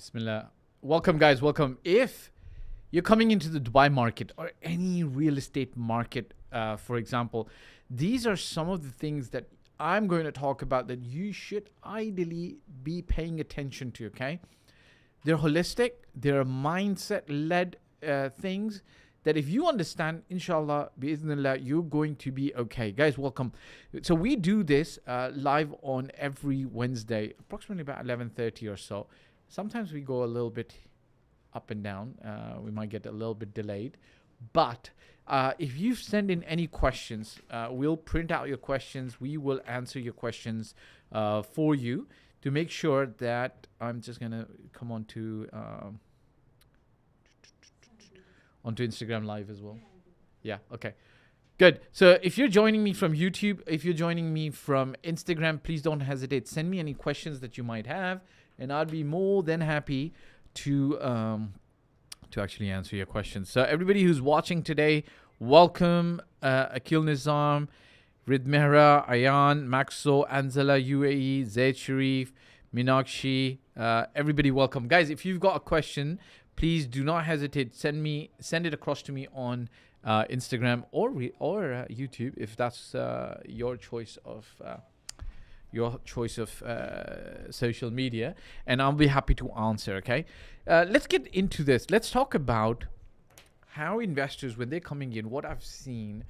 Bismillah. Welcome, guys. Welcome. If you're coming into the Dubai market or any real estate market, for example, these are some of the things that I'm going to talk about that you should ideally be paying attention to, okay? They're holistic, they're mindset led things that if you understand, inshallah, bi'idhnillah, you're going to be okay. Guys, welcome. So we do this live on every Wednesday, approximately about 11:30 or so. Sometimes we go a little bit up and down. We might get a little bit delayed. But if you send in any questions, we'll print out your questions. We will answer your questions for you to make sure that I'm just going to come on to onto Instagram Live as well. Yeah, okay. Good. So if you're joining me from YouTube, if you're joining me from Instagram, please don't hesitate. Send me any questions that you might have, and I'd be more than happy to actually answer your questions. So everybody who's watching today, welcome. Akil Nizam, Rid Mehra, Ayan, Maxo, Anzala, UAE, Zaid Sharif, Minakshi, everybody welcome. Guys, if you've got a question, please do not hesitate. Send it across to me on Instagram or YouTube if that's your choice of social media, and I'll be happy to answer. Okay, let's get into this. Let's talk about how investors, when they're coming in, what I've seen,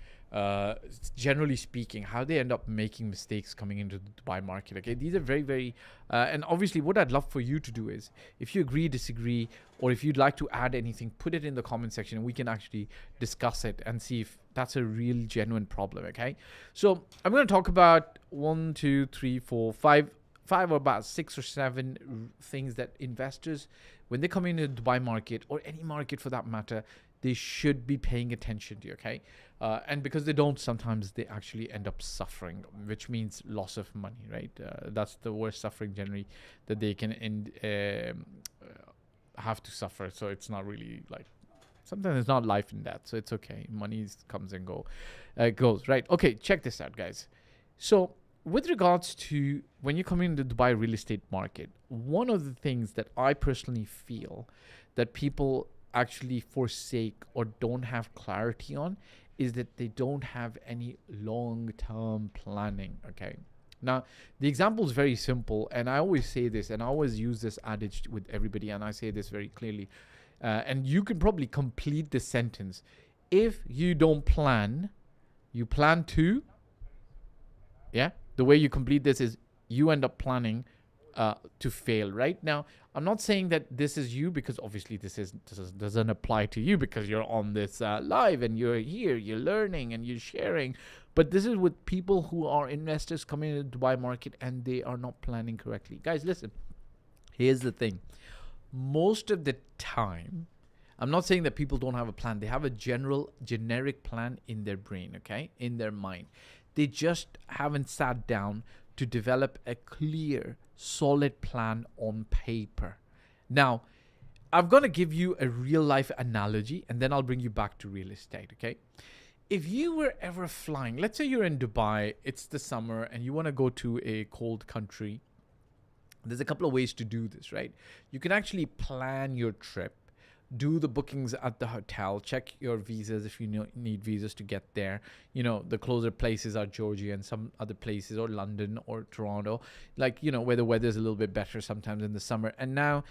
generally speaking, how they end up making mistakes coming into the Dubai market. Okay, these are very, very, and obviously what I'd love for you to do is, if you agree, disagree, or if you'd like to add anything, put it in the comment section and we can actually discuss it and see if that's a real genuine problem. Okay, so I'm going to talk about 1, 2, 3, 4, 5 or about 6 or 7 things that investors, when they come into the Dubai market or any market for that matter, they should be paying attention to, okay? And because they don't, sometimes they actually end up suffering, which means loss of money, right? That's the worst suffering generally that they can have to suffer. So it's not really like, sometimes it's not life and death, so it's okay. Money comes and goes, right? Okay, check this out, guys. So with regards to when you're coming into the Dubai real estate market, one of the things that I personally feel that people actually forsake or don't have clarity on is that they don't have any long-term planning. Okay, now the example is very simple, and I always say this, and I always use this adage with everybody, and I say this very clearly, and you can probably complete the sentence: if you don't plan, you plan to. Yeah, the way you complete this is you end up planning to fail. Right now, I'm not saying that this is you, because obviously this doesn't apply to you because you're on this live and you're here, you're learning and you're sharing. But this is with people who are investors coming into the Dubai market and they are not planning correctly. Guys, listen, here's the thing. Most of the time, I'm not saying that people don't have a plan. They have a generic plan in their brain, okay, in their mind. They just haven't sat down to develop a clear, solid plan on paper. Now, I'm going to give you a real life analogy and then I'll bring you back to real estate, okay? If you were ever flying, let's say you're in Dubai, it's the summer and you want to go to a cold country. There's a couple of ways to do this, right? You can actually plan your trip, do the bookings at the hotel, check your visas if you need visas to get there. You know, the closer places are Georgia and some other places, or London or Toronto, like, you know, where the weather is a little bit better sometimes in the summer. And now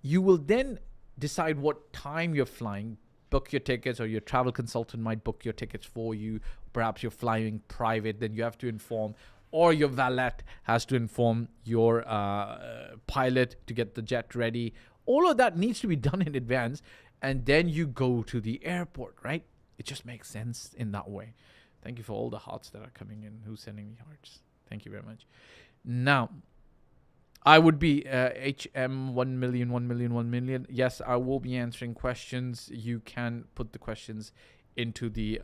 you will then decide what time you're flying, book your tickets, or your travel consultant might book your tickets for you. Perhaps you're flying private, then you have to inform, or your valet has to inform your pilot to get the jet ready. All of that needs to be done in advance, and then you go to the airport, right? It just makes sense in that way. Thank you for all the hearts that are coming in. Who's sending me hearts? Thank you very much. Now, I would be HM 1 million, 1 million, 1 million. Yes, I will be answering questions. You can put the questions into the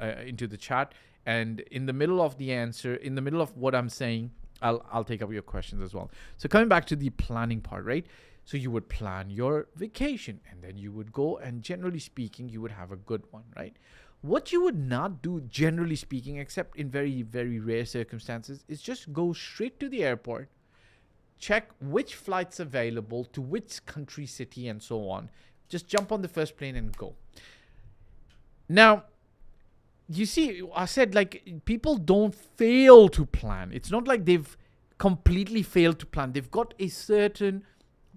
chat, and in the middle of the answer, in the middle of what I'm saying, I'll take up your questions as well. So coming back to the planning part, right? So you would plan your vacation and then you would go, and generally speaking, you would have a good one, right? What you would not do, generally speaking, except in very, very rare circumstances, is just go straight to the airport, check which flights available to which country, city, and so on. Just jump on the first plane and go. Now, you see, I said, like, people don't fail to plan. It's not like they've completely failed to plan. They've got a certain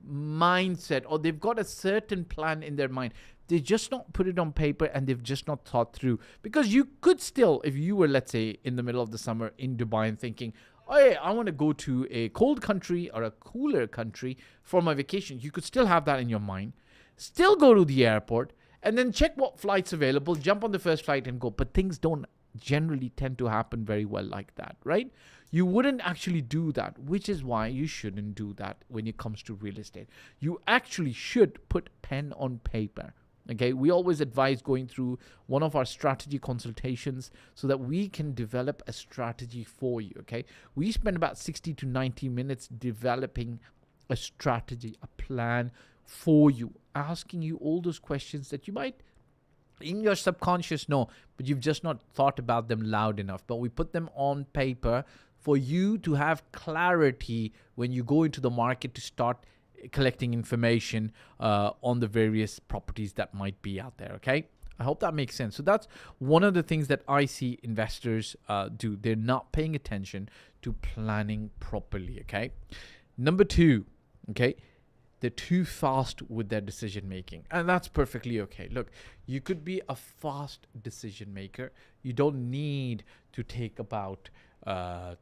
mindset, or they've got a certain plan in their mind. They just not put it on paper, and they've just not thought through. Because you could still, if you were, let's say, in the middle of the summer in Dubai and thinking, oh, yeah, I want to go to a cold country or a cooler country for my vacation, you could still have that in your mind. Still go to the airport and then check what flight's available, jump on the first flight and go. But things don't generally tend to happen very well like that, right? You wouldn't actually do that, which is why you shouldn't do that when it comes to real estate. You actually should put pen on paper. Okay, we always advise going through one of our strategy consultations so that we can develop a strategy for you. Okay, we spend about 60 to 90 minutes developing a strategy, a plan for you, asking you all those questions that you might in your subconscious know, but you've just not thought about them loud enough. But we put them on paper for you to have clarity when you go into the market to start collecting information on the various properties that might be out there. Okay, I hope that makes sense. So that's one of the things that I see investors do. They're not paying attention to planning properly. Okay, number two, okay, they're too fast with their decision making, and that's perfectly okay. Look, you could be a fast decision maker. You don't need to take about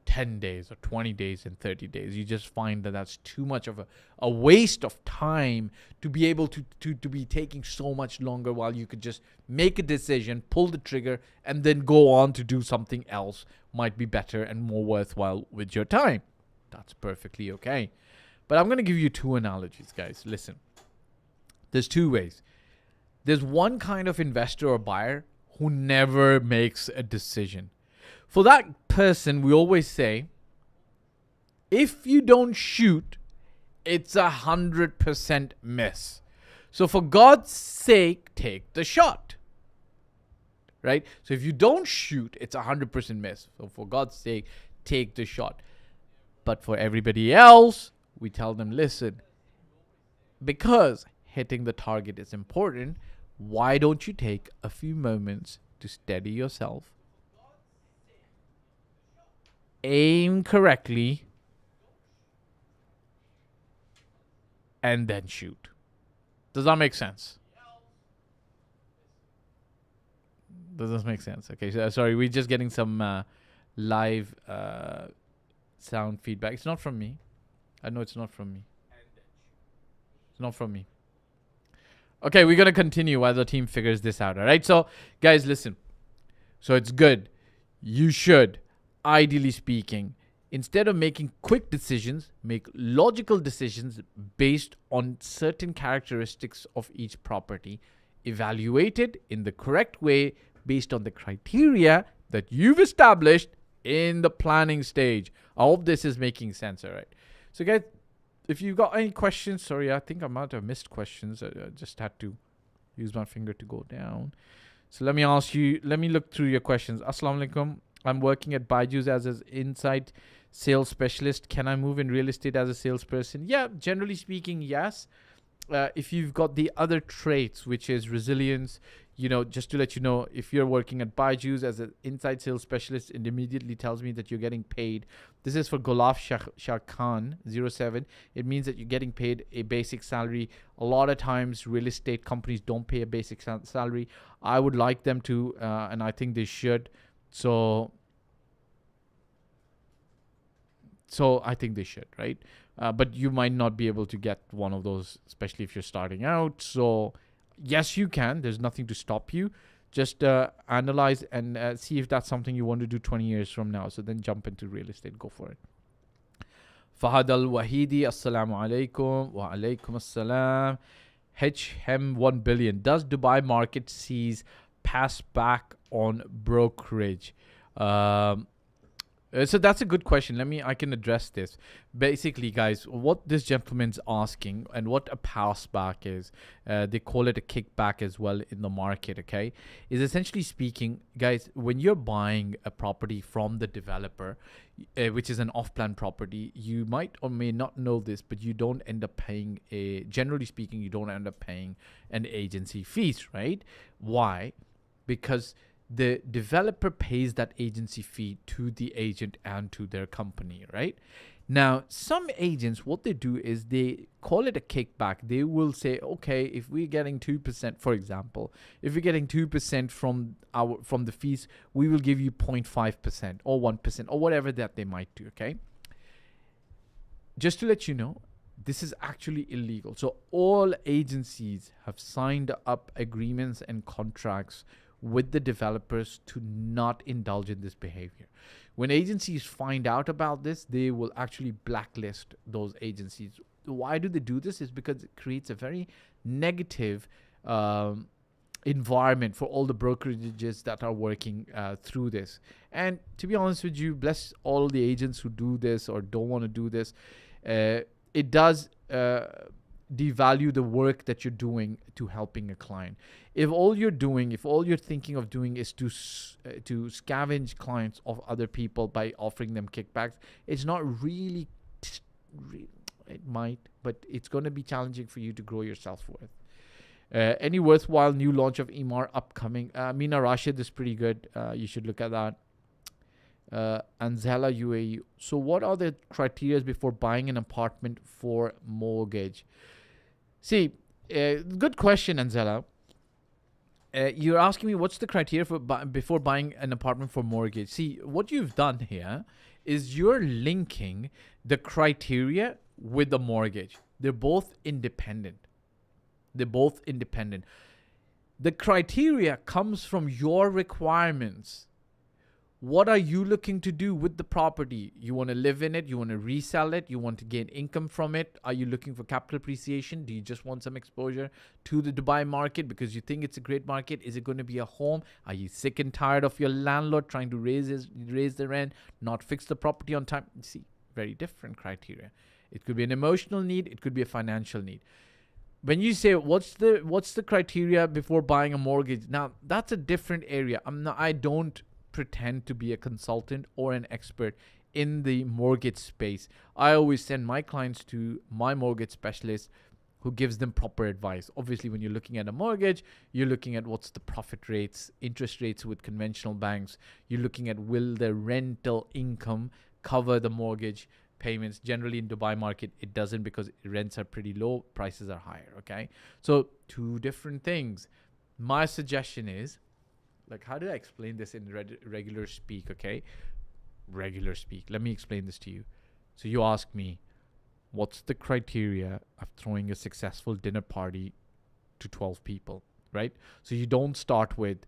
10 days or 20 days and 30 days. You just find that that's too much of a waste of time to be able to be taking so much longer, while you could just make a decision, pull the trigger, and then go on to do something else might be better and more worthwhile with your time. That's perfectly okay. But I'm going to give you two analogies, guys. Listen, there's two ways. There's one kind of investor or buyer who never makes a decision. For that person, we always say, if you don't shoot, it's 100% miss. So for God's sake, take the shot. Right? So if you don't shoot, it's 100% miss. So for God's sake, take the shot. But for everybody else, we tell them, listen, because hitting the target is important, why don't you take a few moments to steady yourself, aim correctly, and then shoot? Does that make sense? Does this make sense? Okay, so, sorry, we're just getting some live sound feedback. It's not from me. I know it's not from me. It's not from me. Okay, we're going to continue while the team figures this out. All right. So, guys, listen. So it's good. You should, ideally speaking, instead of making quick decisions, make logical decisions based on certain characteristics of each property, evaluated in the correct way based on the criteria that you've established in the planning stage. I hope this is making sense. All right. So, guys, if you've got any questions, sorry, I think I might have missed questions. I just had to use my finger to go down. So let me ask you, let me look through your questions. Assalamu alaikum. I'm working at Byju's as an inside sales specialist. Can I move in real estate as a salesperson? Yeah, generally speaking, yes. If you've got the other traits, which is resilience, just to let you know, if you're working at Byju's as an inside sales specialist, it immediately tells me that you're getting paid. This is for Golaf Shah Khan 07. It means that you're getting paid a basic salary. A lot of times, real estate companies don't pay a basic salary. I would like them to, and I think they should. So I think they should, right? But you might not be able to get one of those, especially if you're starting out. So yes, you can. There's nothing to stop you. Just analyze and see if that's something you want to do 20 years from now. So then jump into real estate. Go for it. Fahd Wahidi, Assalamu alaikum. Wa alaikum assalam. HM 1 billion. Does Dubai market sees pass back on brokerage? So that's a good question. I can address this. Basically, guys, what this gentleman's asking and what a pass back is, they call it a kickback as well in the market, okay? Is essentially speaking, guys, when you're buying a property from the developer, which is an off-plan property, you might or may not know this, but you don't end up paying generally speaking, you don't end up paying an agency fees, right? Why? Because the developer pays that agency fee to the agent and to their company, right? Now, some agents, what they do is they call it a kickback. They will say, okay, if we're getting 2%, for example, if we're getting 2% from the fees, we will give you 0.5% or 1% or whatever that they might do, okay? Just to let you know, this is actually illegal. So all agencies have signed up agreements and contracts with the developers to not indulge in this behavior. When agencies find out about this, they will actually blacklist those agencies. Why do they do this? Is because it creates a very negative environment for all the brokerages that are working through this. And to be honest with you, bless all the agents who do this or don't want to do this. It does devalue the work that you're doing to helping a client. If all you're thinking of doing is to scavenge clients of other people by offering them kickbacks, it's not really, it might, but it's going to be challenging for you to grow your self-worth. Any worthwhile new launch of EMAR upcoming? Mina Rashid is pretty good. You should look at that. Anzela UAE. So what are the criteria before buying an apartment for mortgage? See, good question, Anzela. You're asking me what's the criteria for before buying an apartment for mortgage. See, what you've done here is you're linking the criteria with the mortgage. They're both independent. The criteria comes from your requirements. What are you looking to do with the property? You want to live in it? You want to resell it? You want to gain income from it? Are you looking for capital appreciation? Do you just want some exposure to the Dubai market because you think it's a great market? Is it going to be a home? Are you sick and tired of your landlord trying to raise the rent, not fix the property on time? See, very different criteria. It could be an emotional need. It could be a financial need. When you say what's the criteria before buying a mortgage? Now that's a different area. I don't pretend to be a consultant or an expert in the mortgage space. I always send my clients to my mortgage specialist who gives them proper advice. Obviously, when you're looking at a mortgage, you're looking at what's the profit rates, interest rates with conventional banks. You're looking at will the rental income cover the mortgage payments. Generally in Dubai market, it doesn't because rents are pretty low, prices are higher, okay? So two different things. My suggestion is, like, how do I explain this in regular speak, okay? Regular speak. Let me explain this to you. So you ask me, what's the criteria of throwing a successful dinner party to 12 people, right? So you don't start with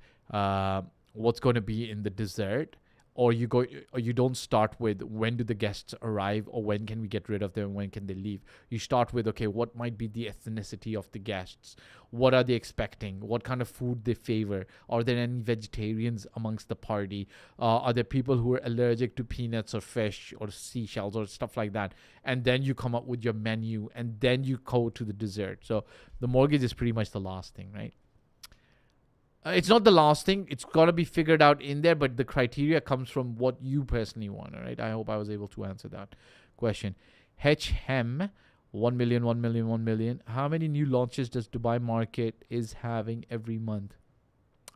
what's going to be in the dessert, or you don't start with when do the guests arrive or when can we get rid of them, when can they leave. You start with, okay, what might be the ethnicity of the guests? What are they expecting? What kind of food they favor? Are there any vegetarians amongst the party? Are there people who are allergic to peanuts or fish or seashells or stuff like that? And then you come up with your menu and then you go to the dessert. So the mortgage is pretty much the last thing, right? It's not the last thing. It's got to be figured out in there, but the criteria comes from what you personally want, all right? I hope I was able to answer that question. HM, 1 million, 1 million, 1 million. How many new launches does Dubai market is having every month?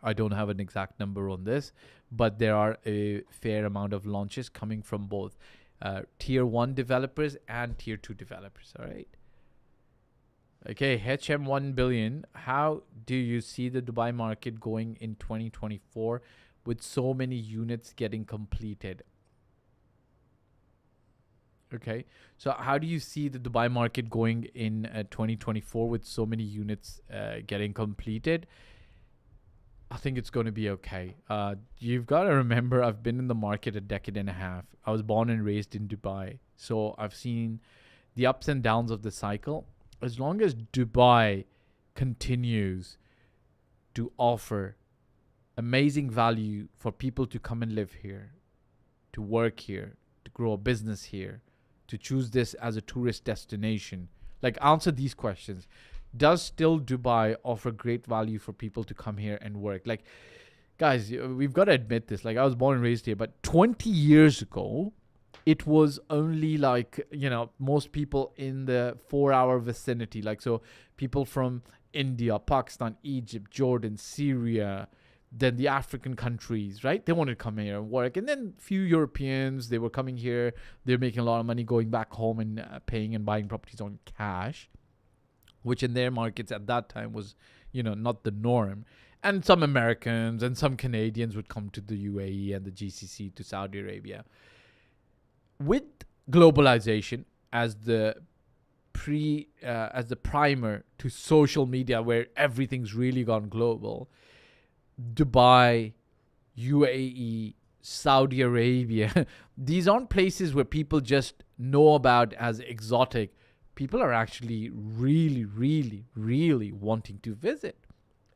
I don't have an exact number on this, but there are a fair amount of launches coming from both tier 1 developers and tier 2 developers, all right? Okay, HM 1 billion. How do you see the Dubai market going in 2024 with so many units getting completed? Okay, so how do you see the Dubai market going in 2024 with so many units getting completed? I think it's going to be okay. You've got to remember, I've been in the market a decade and a half. I was born and raised in Dubai, so I've seen the ups and downs of the cycle. As long as Dubai continues to offer amazing value for people to come and live here, to work here, to grow a business here, to choose this as a tourist destination? Like, answer these questions. Does still Dubai offer great value for people to come here and work? Like, guys, we've got to admit this. Like, I was born and raised here, but 20 years ago, it was only like, most people in the 4-hour vicinity. Like, so people from India, Pakistan, Egypt, Jordan, Syria, then the African countries, right? They wanted to come here and work. And then few Europeans, they were coming here. They're making a lot of money going back home and paying and buying properties on cash, which in their markets at that time was, not the norm. And some Americans and some Canadians would come to the UAE and the GCC, to Saudi Arabia. With globalization as the primer to social media, where everything's really gone global, Dubai, UAE, Saudi Arabia, these aren't places where people just know about as exotic. People are actually really, really, really wanting to visit.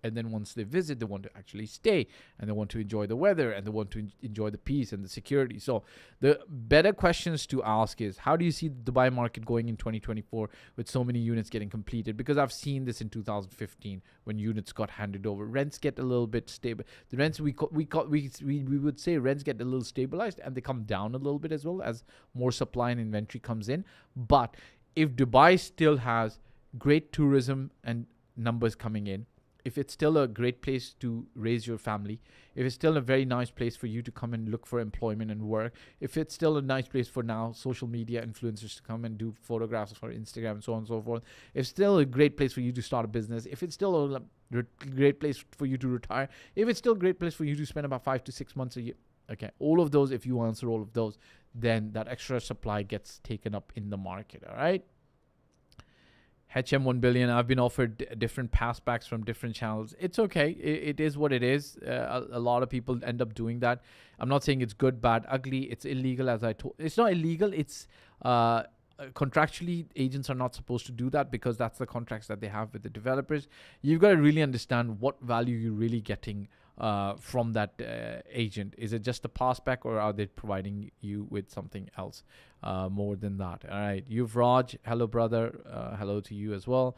And then once they visit, they want to actually stay, and they want to enjoy the weather, and they want to enjoy the peace and the security. So the better questions to ask is, how do you see the Dubai market going in 2024 with so many units getting completed? Because I've seen this in 2015 when units got handed over. Rents get a little bit stable. The rents we would say rents get a little stabilized, and they come down a little bit as well as more supply and inventory comes in. But if Dubai still has great tourism and numbers coming in, if it's still a great place to raise your family, if it's still a very nice place for you to come and look for employment and work, if it's still a nice place for now social media influencers to come and do photographs for Instagram and so on and so forth, if it's still a great place for you to start a business, if it's still a great place for you to retire, if it's still a great place for you to spend about 5 to 6 months a year, okay, all of those, if you answer all of those, then that extra supply gets taken up in the market, all right? HM1 billion, I've been offered different passbacks from different channels. It's okay. It is what it is. A lot of people end up doing that. I'm not saying it's good, bad, ugly. It's illegal, as I told. It's not illegal. It's contractually, agents are not supposed to do that because that's the contracts that they have with the developers. You've got to really understand what value you're really getting from that agent. Is it just a passback, or are they providing you with something else more than that? All right, Yuvraj, hello brother, hello to you as well.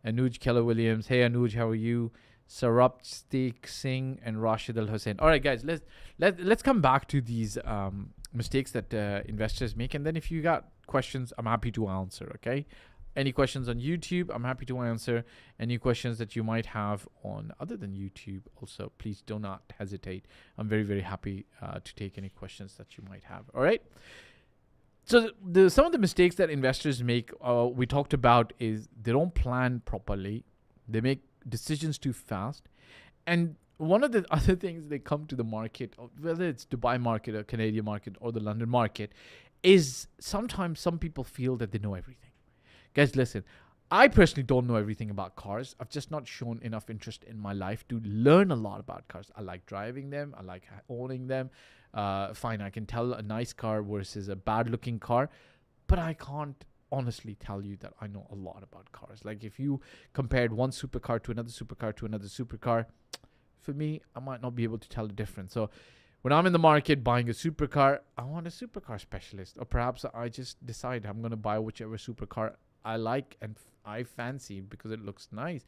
Anuj Keller Williams, hey Anuj, how are you? Sarabstik Singh and Rashid Al Hussein. All right, guys, let's come back to these mistakes that investors make, and then if you got questions, I'm happy to answer. Okay. Any questions on YouTube, I'm happy to answer. Any questions that you might have on other than YouTube, also, please do not hesitate. I'm very, very happy to take any questions that you might have. All right. So some of the mistakes that investors make, we talked about, is they don't plan properly. They make decisions too fast. And one of the other things, they come to the market, whether it's Dubai market or Canadian market or the London market, is sometimes some people feel that they know everything. Guys, listen, I personally don't know everything about cars. I've just not shown enough interest in my life to learn a lot about cars. I like driving them. I like owning them. Fine, I can tell a nice car versus a bad-looking car, but I can't honestly tell you that I know a lot about cars. Like, if you compared one supercar to another supercar to another supercar, for me, I might not be able to tell the difference. So when I'm in the market buying a supercar, I want a supercar specialist. Or perhaps I just decide I'm going to buy whichever supercar I like and I fancy because it looks nice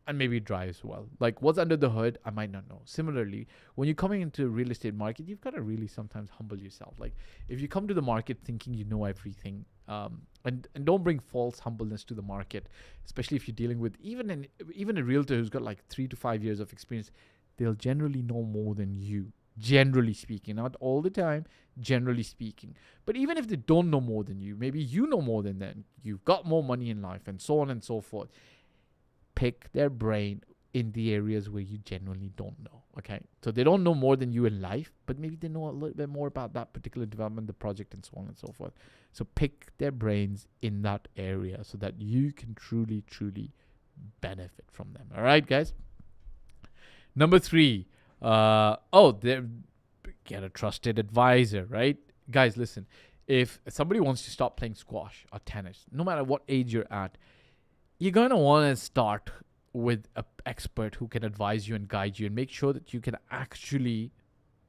and maybe it drives well. Like, what's under the hood, I might not know. Similarly, when you're coming into a real estate market, you've got to really sometimes humble yourself. Like, if you come to the market thinking you know everything, and don't bring false humbleness to the market, especially if you're dealing with even a realtor who's got like 3 to 5 years of experience, they'll generally know more than you. Generally speaking, not all the time, generally speaking. But even if they don't know more than you, maybe you know more than them, you've got more money in life and so on and so forth. Pick their brain in the areas where you genuinely don't know. Okay, so they don't know more than you in life, but maybe they know a little bit more about that particular development, the project, and so on and so forth. So pick their brains in that area so that you can truly benefit from them. All right, guys. Number 3, get a trusted advisor, right? Guys, listen, if somebody wants to start playing squash or tennis, no matter what age you're at, you're going to want to start with an expert who can advise you and guide you and make sure that you can actually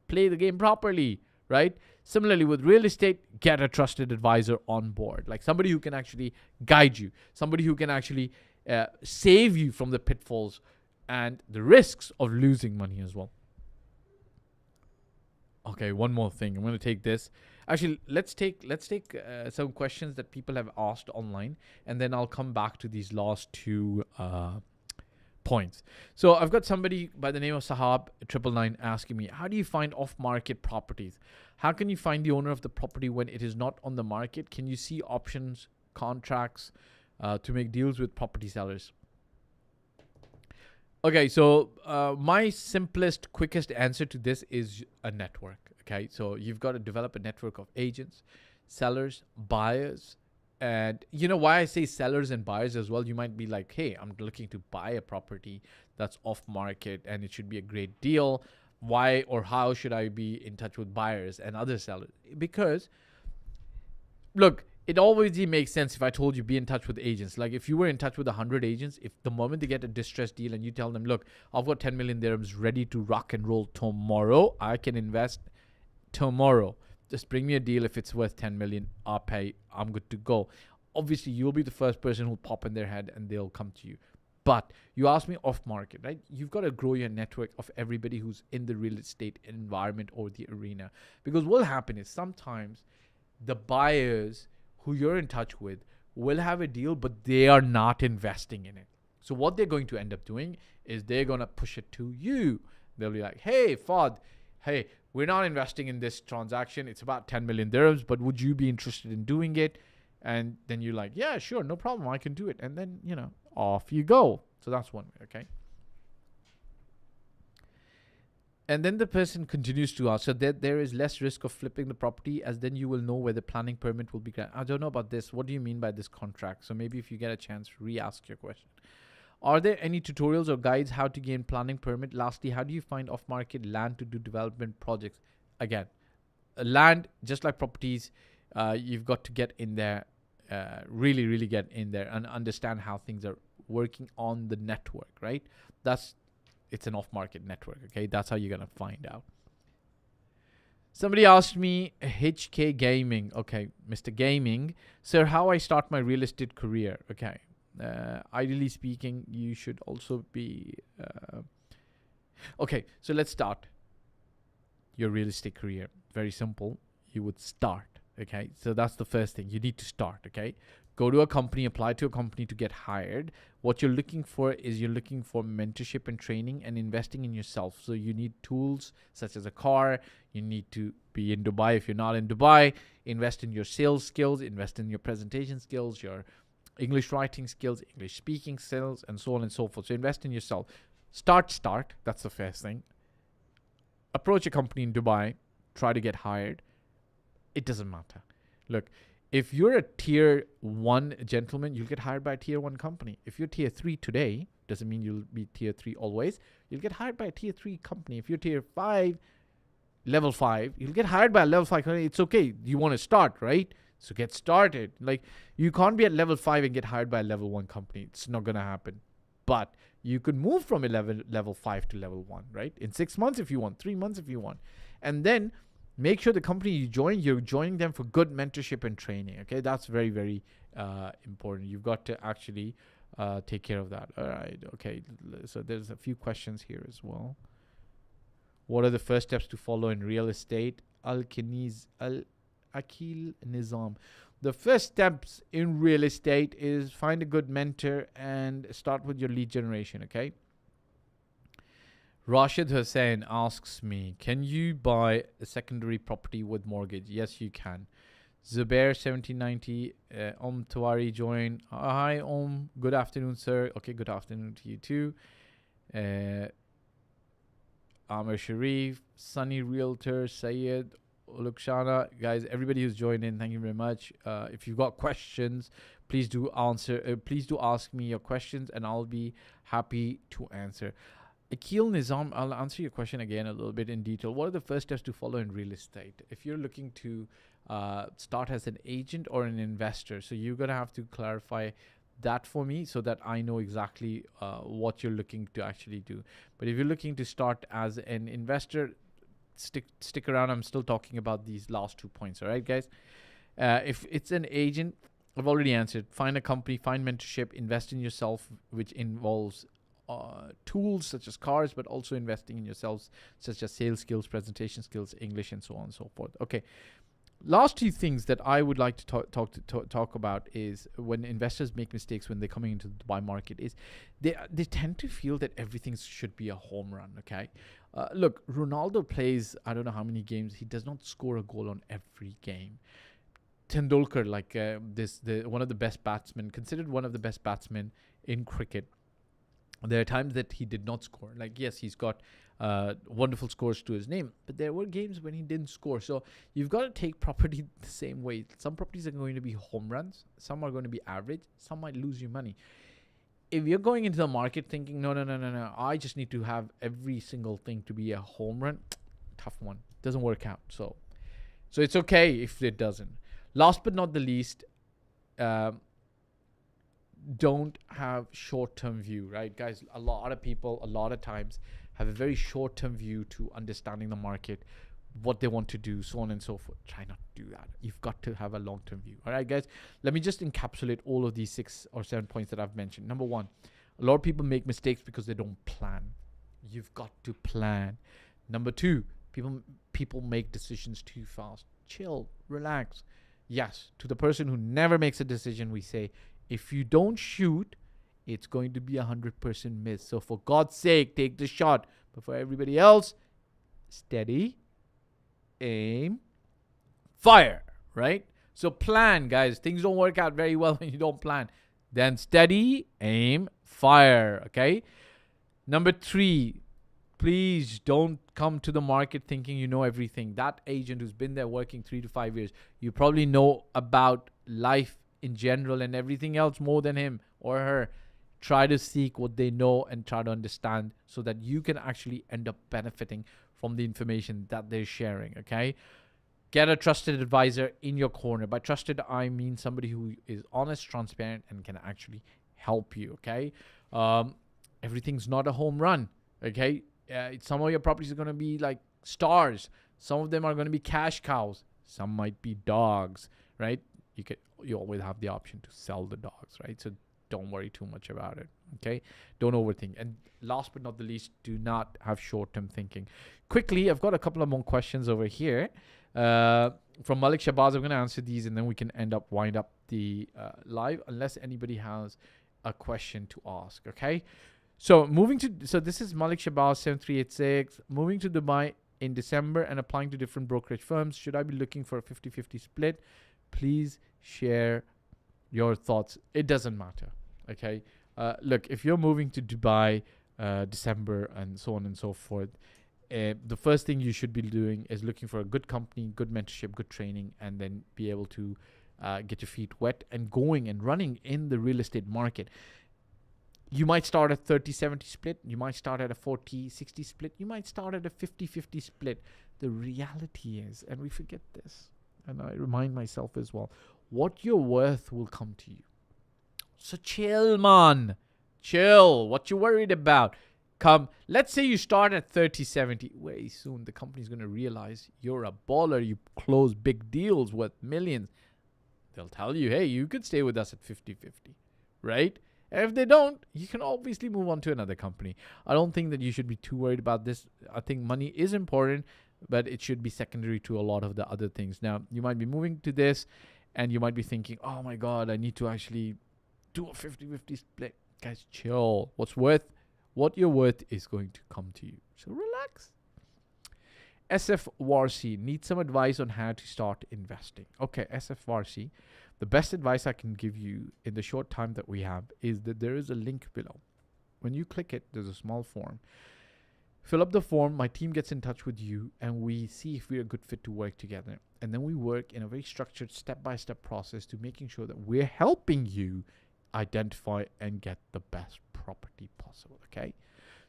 play the game properly, right? Similarly, with real estate, get a trusted advisor on board, like somebody who can actually guide you, somebody who can actually save you from the pitfalls and the risks of losing money as well. Okay, one more thing. I'm going to take this. Actually, let's take some questions that people have asked online, and then I'll come back to these last two points. So I've got somebody by the name of Sahab999 asking me, how do you find off-market properties? How can you find the owner of the property when it is not on the market? Can you see options, contracts to make deals with property sellers? Okay, so my simplest, quickest answer to this is a network. Okay, so you've got to develop a network of agents, sellers, buyers. And you know why I say sellers and buyers as well? You might be like, hey, I'm looking to buy a property that's off market and it should be a great deal. Why or how should I be in touch with buyers and other sellers? Because, look, it always makes sense if I told you be in touch with agents. Like if you were in touch with 100 agents, if the moment they get a distressed deal and you tell them, look, I've got 10 million dirhams ready to rock and roll tomorrow, I can invest tomorrow. Just bring me a deal. If it's worth 10 million, I'll pay. I'm good to go. Obviously, you'll be the first person who'll pop in their head and they'll come to you. But you asked me off market, right? You've got to grow your network of everybody who's in the real estate environment or the arena. Because what will happen is sometimes the buyers who you're in touch with will have a deal, but they are not investing in it. So what they're going to end up doing is they're going to push it to you. They'll be like, hey, Fahd, hey, we're not investing in this transaction. It's about 10 million dirhams, but would you be interested in doing it? And then you're like, yeah, sure, no problem. I can do it. And then, off you go. So that's one way, okay? And then the person continues to ask, so that there is less risk of flipping the property, as then you will know where the planning permit will be granted. I don't know about this. What do you mean by this contract? So maybe if you get a chance, re-ask your question. Are there any tutorials or guides how to gain planning permit? Lastly, how do you find off-market land to do development projects? Again, land, just like properties, you've got to get in there, really, really get in there and understand how things are working on the network, right? It's an off-market network, okay? That's how you're going to find out. Somebody asked me, HK Gaming. Okay, Mr. Gaming. Sir, how I start my real estate career? Okay. Ideally speaking, you should also be... okay, so let's start your real estate career. Very simple. You would start, okay? So that's the first thing. You need to start, okay? Go to a company, apply to a company to get hired. What you're looking for is you're looking for mentorship and training and investing in yourself. So you need tools such as a car. You need to be in Dubai. If you're not in Dubai, invest in your sales skills, invest in your presentation skills, your English writing skills, English speaking skills, and so on and so forth. So invest in yourself. Start. That's the first thing. Approach a company in Dubai. Try to get hired. It doesn't matter. Look, if you're a tier 1 gentleman, you'll get hired by a tier 1 company. If you're tier 3 today, doesn't mean you'll be tier 3 always. You'll get hired by a tier 3 company. If you're tier 5, level 5, you'll get hired by a level 5 company. It's okay. You want to start, right? So get started. Like, you can't be at level 5 and get hired by a level 1 company. It's not going to happen. But you could move from a level 5 to level 1, right? In 6 months if you want, 3 months if you want. And then make sure the company you join, you're joining them for good mentorship and training. Okay, that's very, very important. You've got to actually take care of that. All right. Okay. So there's a few questions here as well. What are the first steps to follow in real estate? Akil Nizam. The first steps in real estate is find a good mentor and start with your lead generation. Okay. Rashid Hussain asks me, can you buy a secondary property with mortgage? Yes, you can. Zubair 1790, Tawari join. Hi, Good afternoon, sir. Okay, good afternoon to you too. Amir Sharif, Sunny Realtor, Sayed, Lukshana. Guys, everybody who's joined in, thank you very much. If you've got questions, please do ask me your questions and I'll be happy to answer. Akil Nizam, I'll answer your question again a little bit in detail. What are the first steps to follow in real estate? If you're looking to start as an agent or an investor, so you're going to have to clarify that for me so that I know exactly what you're looking to actually do. But if you're looking to start as an investor, stick around. I'm still talking about these last 2 points. All right, guys. If it's an agent, I've already answered. Find a company, find mentorship, invest in yourself, which involves tools such as cars, but also investing in yourselves, such as sales skills, presentation skills, English, and so on and so forth. Okay. Last 2 things that I would like to talk about is when investors make mistakes when they're coming into the Dubai market is they tend to feel that everything should be a home run. Okay, look, Ronaldo plays I don't know how many games. He does not score a goal on every game. Tendulkar, like one of the best batsmen, considered one of the best batsmen in cricket. There are times that he did not score. Like, yes, he's got wonderful scores to his name, but there were games when he didn't score. So you've got to take property the same way. Some properties are going to be home runs. Some are going to be average. Some might lose you money. If you're going into the market thinking, no, I just need to have every single thing to be a home run, tough one. Doesn't work out. So it's okay if it doesn't. Last but not the least, don't have short-term view, right, guys? A lot of people, a lot of times, have a very short-term view to understanding the market, what they want to do, so on and so forth. Try not to do that. You've got to have a long-term view. All right, guys? Let me just encapsulate all of these 6 or 7 points that I've mentioned. Number 1, a lot of people make mistakes because they don't plan. You've got to plan. Number 2, people make decisions too fast. Chill, relax. Yes, to the person who never makes a decision, we say, if you don't shoot, it's going to be 100% miss. So for God's sake, take the shot. But for everybody else, steady, aim, fire, right? So plan, guys. Things don't work out very well when you don't plan. Then steady, aim, fire, okay? Number 3, please don't come to the market thinking you know everything. That agent who's been there working 3 to 5 years, you probably know about life in general and everything else more than him or her. Try to seek what they know and try to understand so that you can actually end up benefiting from the information that they're sharing, okay? Get a trusted advisor in your corner. By trusted, I mean somebody who is honest, transparent, and can actually help you, okay? Everything's not a home run, okay? Some of your properties are going to be like stars. Some of them are going to be cash cows. Some might be dogs, right? You always have the option to sell the dogs, right? So don't worry too much about it, okay? Don't overthink. And last but not the least, do not have short-term thinking. Quickly, I've got a couple of more questions over here from Malik Shabazz. I'm going to answer these and then we can wind up the live unless anybody has a question to ask, okay? So this is Malik Shabazz 7386. Moving to Dubai in December and applying to different brokerage firms. Should I be looking for a 50-50 split? Please share your thoughts. It doesn't matter, okay? Look, if you're moving to Dubai December and so on and so forth, the first thing you should be doing is looking for a good company, good mentorship, good training, and then be able to get your feet wet and going and running in the real estate market. You might start at 30-70 split. You might start at a 40-60 split. You might start at a 50-50 split. The reality is, and we forget this, and I remind myself as well, what you're worth will come to you. So chill, man. Chill. What you worried about? Let's say you start at 30-70. Very soon, the company's going to realize you're a baller. You close big deals worth millions. They'll tell you, hey, you could stay with us at 50-50, right? And if they don't, you can obviously move on to another company. I don't think that you should be too worried about this. I think money is important, but it should be secondary to a lot of the other things. Now, you might be moving to this and you might be thinking, oh my God, I need to actually do a 50-50 split. Guys, chill. What you're worth is going to come to you. So relax. SF Warsi needs some advice on how to start investing. Okay, SF Warsi, the best advice I can give you in the short time that we have is that there is a link below. When you click it, there's a small form. Fill up the form, my team gets in touch with you, and we see if we're a good fit to work together. And then we work in a very structured step-by-step process to making sure that we're helping you identify and get the best property possible, okay?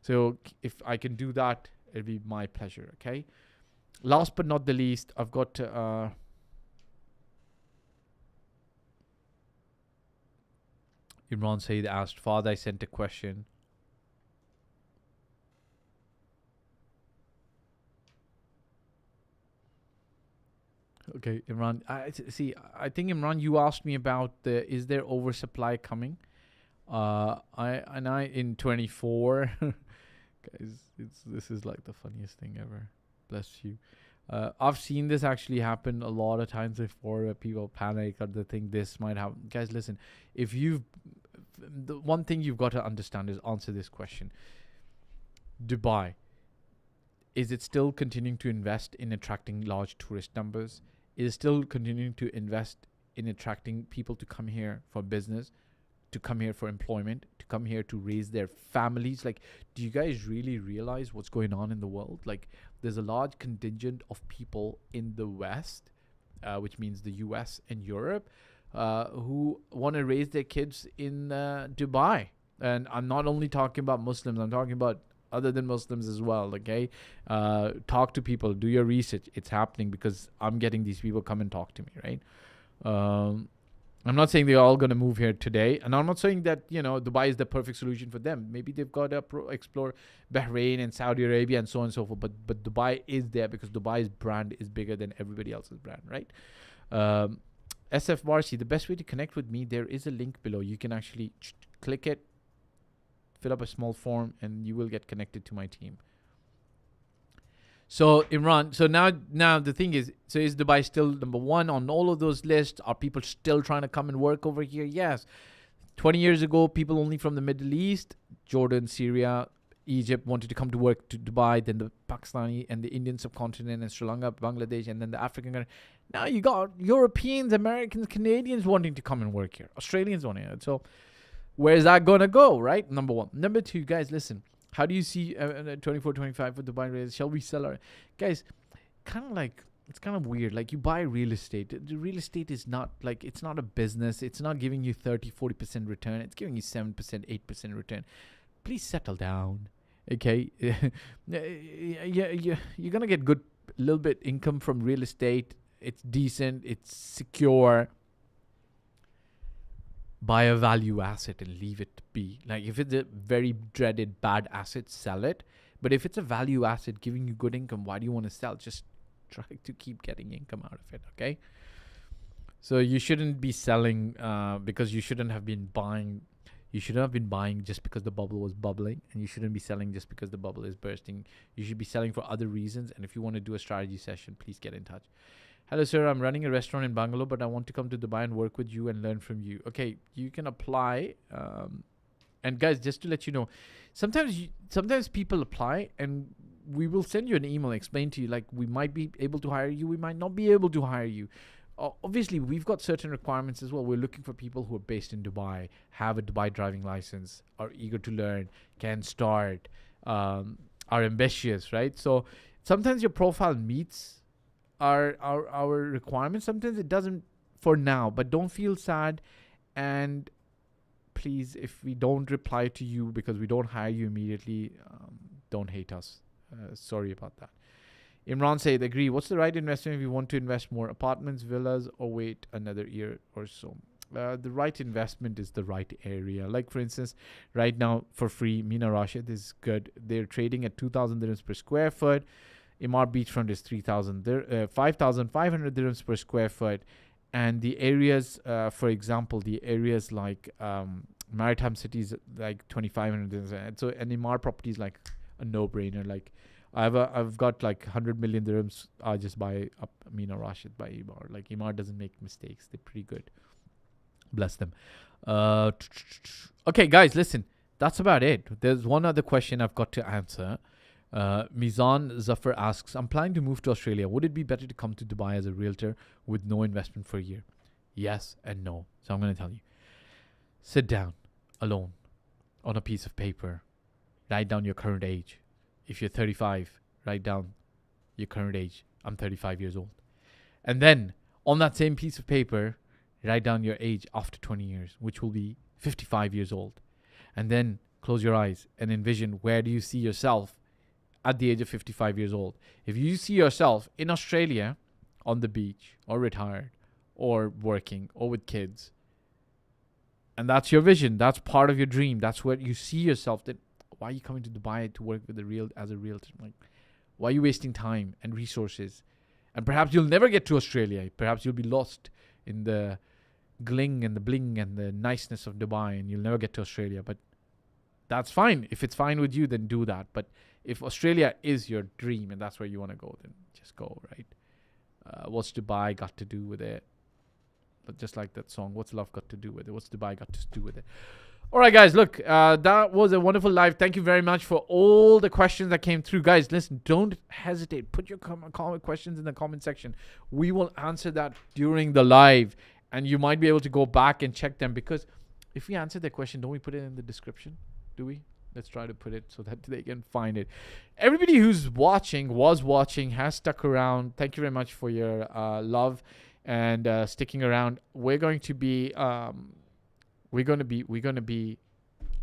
So if I can do that, it'll be my pleasure, okay? Last but not the least, I've got Imran Said asked, Fahd, I sent a question. Okay, Imran. See. I think Imran, you asked me about is there oversupply coming? I in 24, guys. This is like the funniest thing ever. Bless you. I've seen this actually happen a lot of times before, where people panic or they think this might happen. Guys, listen. If you've the one thing you've got to understand is answer this question. Dubai, is it still continuing to invest in attracting large tourist numbers? Is it still continuing to invest in attracting people to come here for business, to come here for employment, to come here to raise their families? Like, do you guys really realize what's going on in the world? Like, there's a large contingent of people in the West, which means the US and Europe, who want to raise their kids in Dubai. And I'm not only talking about Muslims, I'm talking about other than Muslims as well. Okay, talk to people, do your research. It's happening because I'm getting these people come and talk to me, right? I'm not saying they're all going to move here today, and I'm not saying that Dubai is the perfect solution for them. Maybe they've got to explore Bahrain and Saudi Arabia and so on and so forth. But Dubai is there because Dubai's brand is bigger than everybody else's brand, right? SF Varsi, the best way to connect with me, there is a link below. You can actually click it, fill up a small form, and you will get connected to my team. So Imran, so now the thing is, so is Dubai still number one on all of those lists? Are people still trying to come and work over here? Yes. 20 years ago, people only from the Middle East, Jordan, Syria, Egypt wanted to come to work to Dubai, then the Pakistani and the Indian subcontinent and Sri Lanka, Bangladesh, and then the African country. Now you got Europeans, Americans, Canadians wanting to come and work here, Australians wanting it. So where's that going to go, right? Number one. Number two, guys, listen. How do you see 24, 25 for Dubai raise? Shall we sell our... Guys, kind of like, it's kind of weird. Like, you buy real estate. The real estate is not, like, it's not a business. It's not giving you 30, 40% return. It's giving you 7%, 8% return. Please settle down, okay? You're going to get good, little bit income from real estate. It's decent. It's secure. Buy a value asset and leave it be. Like, if it's a very dreaded bad asset, sell it. But if it's a value asset giving you good income, why do you want to sell? Just try to keep getting income out of it, okay? So you shouldn't be selling because you shouldn't have been buying. You shouldn't have been buying just because the bubble was bubbling, and you shouldn't be selling just because the bubble is bursting. You should be selling for other reasons. And if you want to do a strategy session, please get in touch. Hello, sir. I'm running a restaurant in Bangalore, but I want to come to Dubai and work with you and learn from you. Okay, you can apply. And guys, just to let you know, sometimes people apply, and we will send you an email, explain to you, like, we might be able to hire you, we might not be able to hire you. Obviously, we've got certain requirements as well. We're looking for people who are based in Dubai, have a Dubai driving license, are eager to learn, can start, are ambitious, right? So sometimes your profile meets our requirements. Sometimes it doesn't for now, but don't feel sad. And please, if we don't reply to you because we don't hire you immediately, don't hate us. Sorry about that. Imran said, agree. What's the right investment if you want to invest more? Apartments, villas, or wait another year or so? The right investment is the right area. Like, for instance, right now for free, Mina Rashid is good. They're trading at 2,000 dirhams per square foot. Imar Beachfront is 5,500 dirhams per square foot. And the areas, for example, the areas like maritime cities, like 2,500 dirhams. So, and Imar property is like a no-brainer. Like, I've got like 100 million dirhams. I just buy up Mina Rashid by Imar. Like, Imar doesn't make mistakes. They're pretty good. Bless them. Okay, guys, listen. That's about it. There's one other question I've got to answer. Mizan Zafar asks, I'm planning to move to Australia. Would it be better to come to Dubai as a realtor with no investment for a year? Yes and no. So I'm going to tell you. Sit down alone on a piece of paper. Write down your current age. If you're 35, write down your current age. I'm 35 years old. And then on that same piece of paper, write down your age after 20 years, which will be 55 years old. And then close your eyes and envision, where do you see yourself at the age of 55 years old? If you see yourself in Australia on the beach, or retired, or working, or with kids, and that's your vision, that's part of your dream, that's where you see yourself, then why are you coming to Dubai to work with as a realtor? Like, why are you wasting time and resources And perhaps you'll never get to Australia. Perhaps you'll be lost in the gling and the bling and the niceness of Dubai, and you'll never get to Australia. But that's fine. If it's fine with you, then do that. But if Australia is your dream and that's where you want to go, then just go, right? What's Dubai got to do with it? But just like that song, what's love got to do with it? What's Dubai got to do with it? All right, guys, look, that was a wonderful live. Thank you very much for all the questions that came through. Guys, listen, don't hesitate. Put your comment questions in the comment section. We will answer that during the live, and you might be able to go back and check them, because if we answer the question, don't we put it in the description? Do we? Let's try to put it so that they can find it. Everybody who's was watching, has stuck around. Thank you very much for your love and sticking around. We're going to be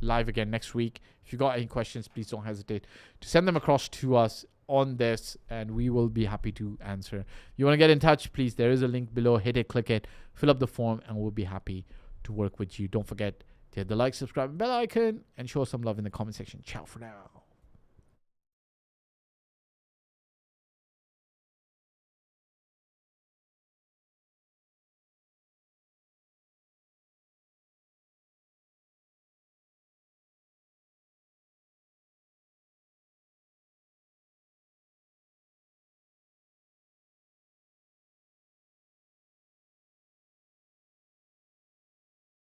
live again next week. If you got any questions, please don't hesitate to send them across to us on this, and we will be happy to answer. You want to get in touch, please, there is a link below. Hit it, click it, fill up the form, and we'll be happy to work with you. Don't forget to hit the like, subscribe, and bell icon, and show us some love in the comment section. Ciao for now.